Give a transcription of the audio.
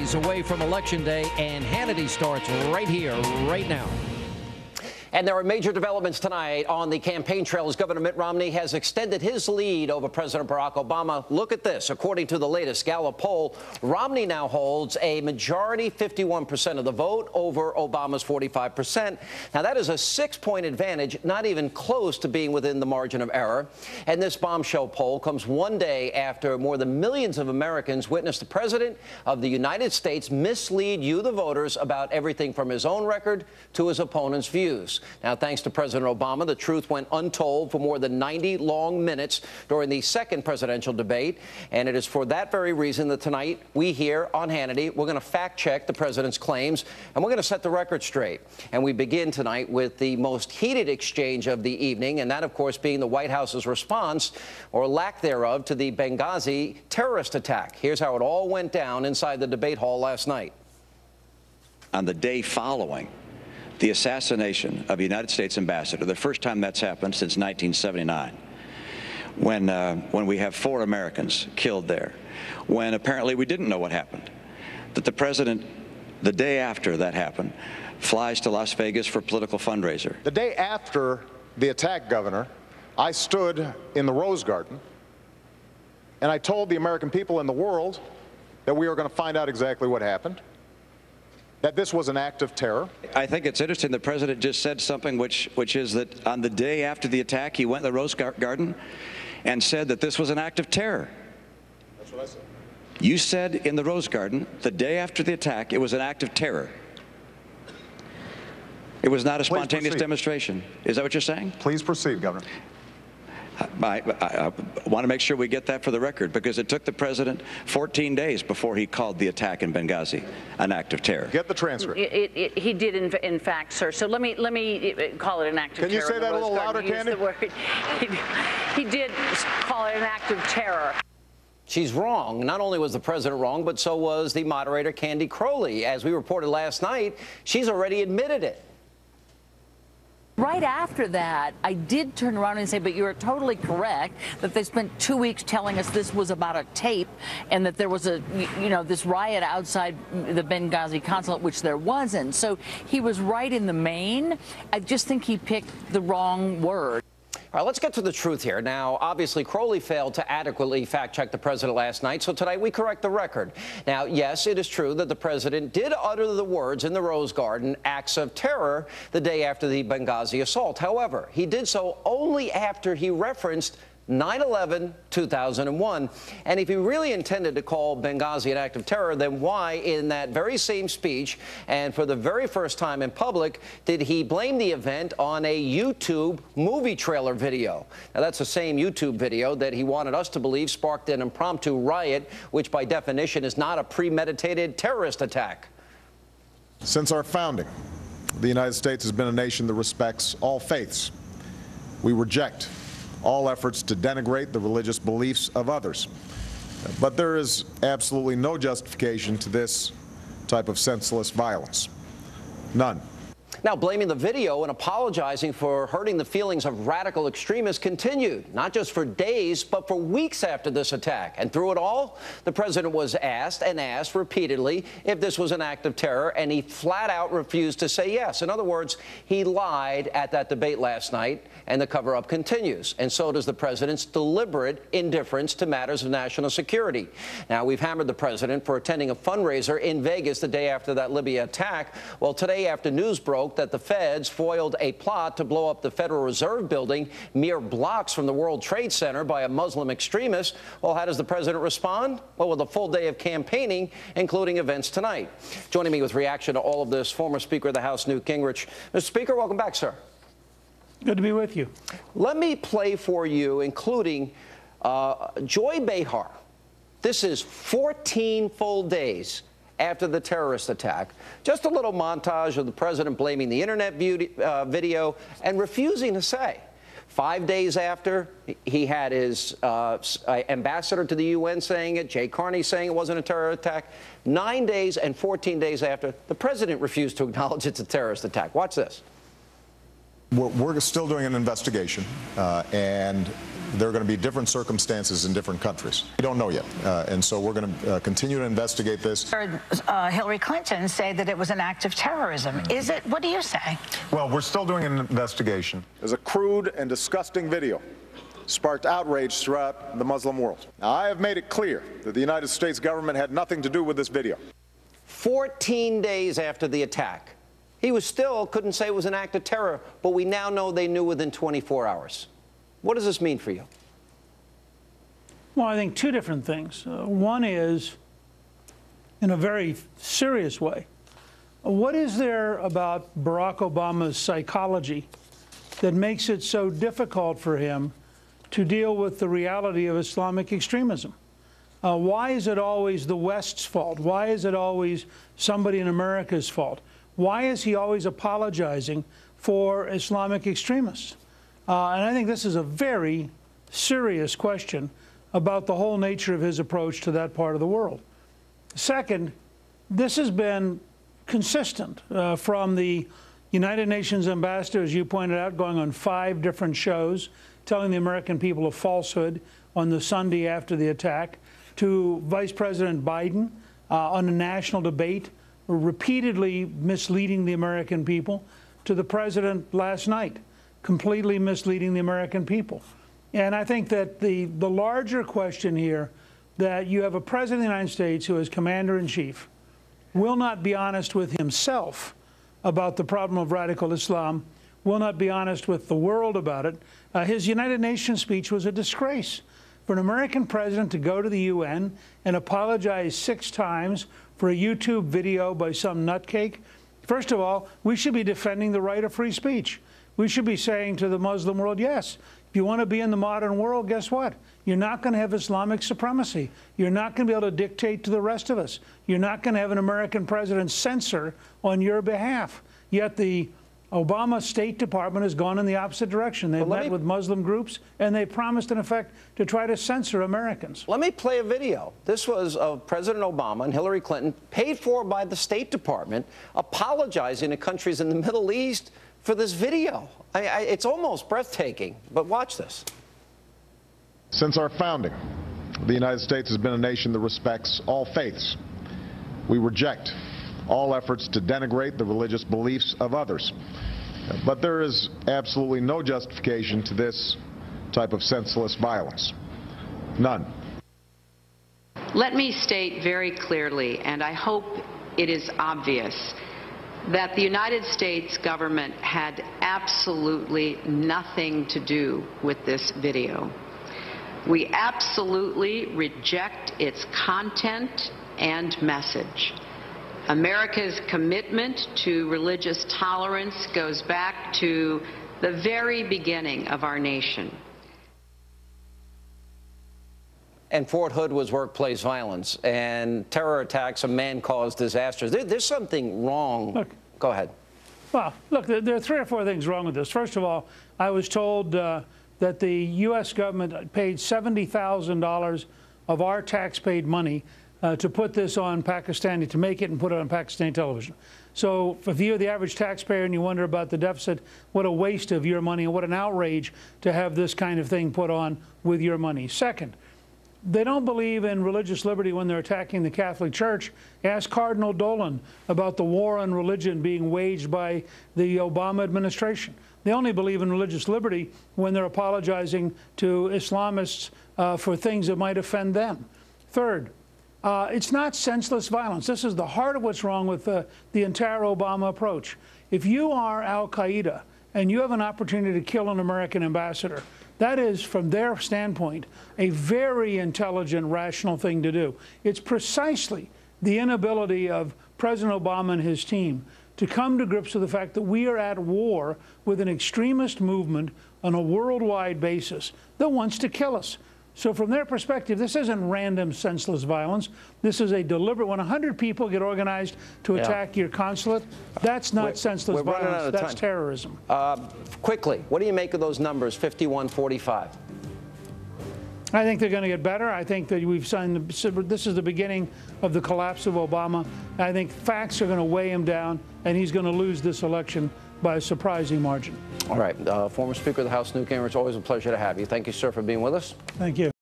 days away from Election Day, and Hannity starts right here, right now. And there are major developments tonight on the campaign trail as Governor Mitt Romney has extended his lead over President Barack Obama. Look at this. According to the latest Gallup poll, Romney now holds a majority, 51% of the vote, over Obama's 45%. Now, that is a 6-point advantage, not even close to being within the margin of error. And this bombshell poll comes one day after more than millions of Americans witnessed the President of the United States mislead you, the voters, about everything from his own record to his opponent's views. Now, thanks to President Obama, the truth went untold for more than 90 long minutes during the second presidential debate. And it is for that very reason that tonight we here on Hannity, we're going to fact check the president's claims, and we're going to set the record straight. And we begin tonight with the most heated exchange of the evening, and that, of course, being the White House's response, or lack thereof, to the Benghazi terrorist attack. Here's how it all went down inside the debate hall last night. On the day following the assassination of a United States ambassador, the first time that's happened since 1979, when we have 4 Americans killed there, when apparently we didn't know what happened, that the president, the day after that happened, flies to Las Vegas for a political fundraiser. The day after the attack, Governor, I stood in the Rose Garden and I told the American people and the world that we were going to find out exactly what happened, that this was an act of terror. I think it's interesting the president just said something which is that on the day after the attack, he went to the Rose Garden and said that this was an act of terror. That's what I said. You said in the Rose Garden, the day after the attack, it was an act of terror. It was not a spontaneous demonstration. Is that what you're saying? Please proceed, Governor. I want to make sure we get that for the record, because it took the president 14 days before he called the attack in Benghazi an act of terror. Get the transcript. He did, in fact, sir. So let me call it an act of terror. Can you say that a little louder, Candy? He did call it an act of terror. She's wrong. Not only was the president wrong, but so was the moderator, Candy Crowley. As we reported last night, she's already admitted it. Right after that, I did turn around and say, but you're totally correct, that they spent 2 weeks telling us this was about a tape and that there was this riot outside the Benghazi consulate, which there wasn't. So he was right in the main. I just think he picked the wrong word. All right, let's get to the truth here. Now, obviously, Crowley failed to adequately fact-check the president last night, so tonight we correct the record. Now, yes, it is true that the president did utter the words in the Rose Garden, acts of terror, the day after the Benghazi assault. However, he did so only after he referenced 9/11/2001. And if he really intended to call Benghazi an act of terror, then why, in that very same speech and for the very first time in public, did he blame the event on a YouTube movie trailer video? Now, that's the same YouTube video that he wanted us to believe sparked an impromptu riot, which by definition is not a premeditated terrorist attack. Since our founding, the United States has been a nation that respects all faiths. We reject all efforts to denigrate the religious beliefs of others. But there is absolutely no justification to this type of senseless violence. None. Now, blaming the video and apologizing for hurting the feelings of radical extremists continued, not just for days, but for weeks after this attack. And through it all, the president was asked and asked repeatedly if this was an act of terror, and he flat out refused to say yes. In other words, he lied at that debate last night, and the cover-up continues. And so does the president's deliberate indifference to matters of national security. Now, we've hammered the president for attending a fundraiser in Vegas the day after that Libya attack. Well, today, after news broke that the feds foiled a plot to blow up the Federal Reserve building mere blocks from the World Trade Center by a Muslim extremist, well, how does the president respond? Well, with a full day of campaigning, including events tonight. Joining me with reaction to all of this, former Speaker of the House, Newt Gingrich. Mr. Speaker, welcome back, sir. Good to be with you. Let me play for you, including Joy Behar. This is 14 full days after the terrorist attack. Just a little montage of the president blaming the internet video and refusing to say. 5 days after, he had his ambassador to the UN saying it, Jay Carney saying it wasn't a terror attack. 9 days and 14 days after, the president refused to acknowledge it's a terrorist attack. Watch this. We're still doing an investigation, and there are going to be different circumstances in different countries. We don't know yet, and so we're going to continue to investigate this. Heard Hillary Clinton say that it was an act of terrorism. Is it? What do you say? Well, we're still doing an investigation. There's a crude and disgusting video sparked outrage throughout the Muslim world. Now, I have made it clear that the United States government had nothing to do with this video. 14 days after the attack, he still couldn't say it was an act of terror, but we now know they knew within 24 hours. What does this mean for you? Well, I think two different things. One is, in a very serious way, what is there about Barack Obama's psychology that makes it so difficult for him to deal with the reality of Islamic extremism? Why is it always the West's fault? Why is it always somebody in America's fault? Why is he always apologizing for Islamic extremists? And I think this is a very serious question about the whole nature of his approach to that part of the world. Second, this has been consistent from the United Nations ambassador, as you pointed out, going on 5 different shows, telling the American people a falsehood on the Sunday after the attack, to Vice President Biden on a national debate, repeatedly misleading the American people, to the president last night, completely misleading the American people. And I think that the larger question here, that you have a president of the United States who is commander-in-chief, will not be honest with himself about the problem of radical Islam, will not be honest with the world about it. His United Nations speech was a disgrace. For an American president to go to the UN and apologize 6 times for a YouTube video by some nutcake, first of all, we should be defending the right of free speech. We should be saying to the Muslim world, yes, if you want to be in the modern world, guess what? You're not going to have Islamic supremacy. You're not going to be able to dictate to the rest of us. You're not going to have an American president censor on your behalf. Yet the Obama State Department has gone in the opposite direction. They've met with Muslim groups, and they promised, in effect, to try to censor Americans. Let me play a video. This was of President Obama and Hillary Clinton, paid for by the State Department, apologizing to countries in the Middle East for this video. It's almost breathtaking, but watch this. Since our founding, the United States has been a nation that respects all faiths. We reject all efforts to denigrate the religious beliefs of others. But there is absolutely no justification to this type of senseless violence. None. Let me state very clearly, and I hope it is obvious, that the United States government had absolutely nothing to do with this video. We absolutely reject its content and message. America's commitment to religious tolerance goes back to the very beginning of our nation. And Fort Hood was workplace violence, and terror attacks, a man-caused disasters. There's something wrong. Look, go ahead. Well, look, there are 3 or 4 things wrong with this. First of all, I was told that the U.S. government paid $70,000 of our tax-paid money to put this on Pakistani, to make it and put it on Pakistani television. So if you're the average taxpayer and you wonder about the deficit, what a waste of your money and what an outrage to have this kind of thing put on with your money. Second, they don't believe in religious liberty when they're attacking the Catholic Church. Ask Cardinal Dolan about the war on religion being waged by the Obama administration. They only believe in religious liberty when they're apologizing to Islamists for things that might offend them. Third, it's not senseless violence. This is the heart of what's wrong with the entire Obama approach. If you are al-Qaeda and you have an opportunity to kill an American ambassador, that is, from their standpoint, a very intelligent, rational thing to do. It's precisely the inability of President Obama and his team to come to grips with the fact that we are at war with an extremist movement on a worldwide basis that wants to kill us. So from their perspective, this isn't random, senseless violence. This is a deliberate. When 100 people get organized to attack your consulate, that's not senseless violence. That's terrorism. Quickly, what do you make of those numbers, 51-45? I think they're going to get better. I think that we've signed. This is the beginning of the collapse of Obama. I think facts are going to weigh him down, and he's going to lose this election by a surprising margin. All right. Former Speaker of the House, Newt Gingrich, always a pleasure to have you. Thank you, sir, for being with us. Thank you.